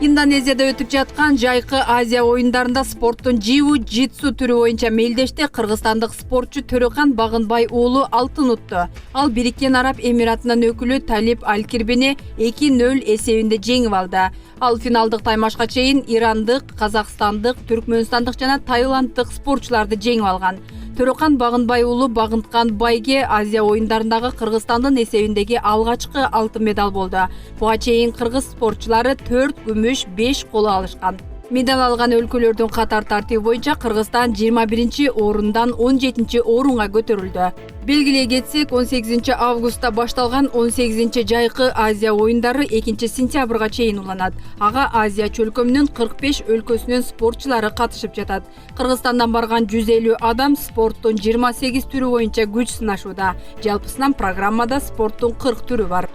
Индонезияда өтүп жаткан жайкы Азия оюндарында спорттун джиу-джитсу түрү боюнча мелдеште кыргызстандык спортчу Төрөкан Багынбай уулу алтын утту. Ал Бириккен Араб Эмиратынын өкүлү Талип Алкирбини 2-0 эсебинде жеңип алды. Ал финалдык таймашка чейин ирандык, казакстандык, түркмөнстандык жана таиланддык спортчуларды жеңип алган. Төрөкан Багынбай уулу Багынткан байге Азия оюндарындагы Кыргызстандын эсебиндеги алгачкы алтын медаль болду. Буга чейин кыргыз спортчулары 4 күмүш, 5 коло алышкан. Медаль алган өлкөлөрдүн катар тартиби боюнча Кыргызстан 21-орундан 17-орунга көтөрүлдү. Белгилей кетсек, 18 августта башталган 18 жайкы Азия оюндары 2 сентябрга чейин уланат. Ага Азия чөлкөмүнүн 45 өлкөсүнүн спортчулары катышып жатат. Кыргызстандан барган 150 адам спорттун 28 түрү боюнча күч сынашууда. Жалпысынан программада спорттун 40 түрү бар.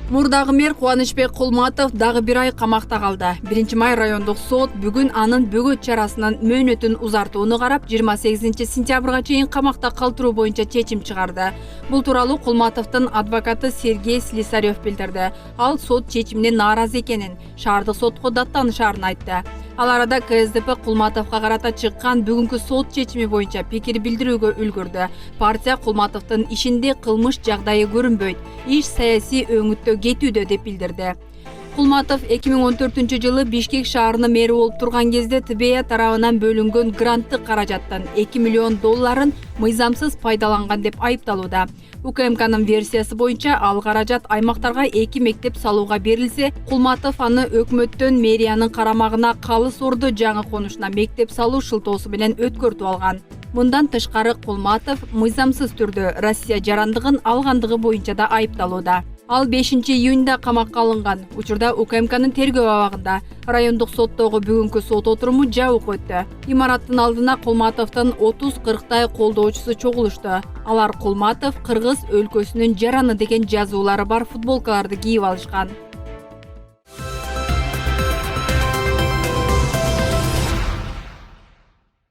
Мурдагы мэр Кубанычбек Кулматов дагы бир ай камакта калды. 1-май райондук сот бүгүн анын бөгөт чарасынын мөөнөтүн узартууну карап, 28 сентябрга чейин камакта калтыруу боюнча чечим чыгарды. Бул тууралуу Кулматовдун адвокаты Сергей Слесарев билдирди. Ал сот чечимине нааразы экенин, шаардык сотко даттанышаарын айтты. Ал арада КСДП Кулматовго карата чыккан бүгүнкү сот чечими боюнча пикир билдирүүгө үлгүрдү. Партия Кулматовдун ишинде кылмыш жагдайы көрүнбөйт, иш саясий өңүттө кетүүдө деп билдирди. Кулматов 2014 жылы Бишкек шаарынын мэри болуп турган кезде ТБЯ тарабынан бөлүнгөн гранттык каражаттан 2 миллион долларын мыйзамсыз пайдаланган деп айыпталууда. УКМКнын версиясы боюнча ал каражат аймактарга 2 мектеп салууга берилсе, Кулматов аны өкмөттөн мэриянын карамагына калыс орду жаңы конушуна мектеп салуу шылтоосу менен өткөртүп алган. Мындан тышкары Кулматов мыйзамсыз түрдө Россия жарандыгын алгандыгы боюнча да айыпталууда. Ал 5-июнда камакка алынган. Учурда УКМКнын тергөө абагында. Райондук соттогу бүгүнкү сот отуруму жабык өттү. Имараттын алдына Кулматовдун 30-40 колдоочусу чогулушту. Алар Кулматов кыргыз өлкөсүнүн жараны деген жазуулары бар футболкаларды кийип алышкан.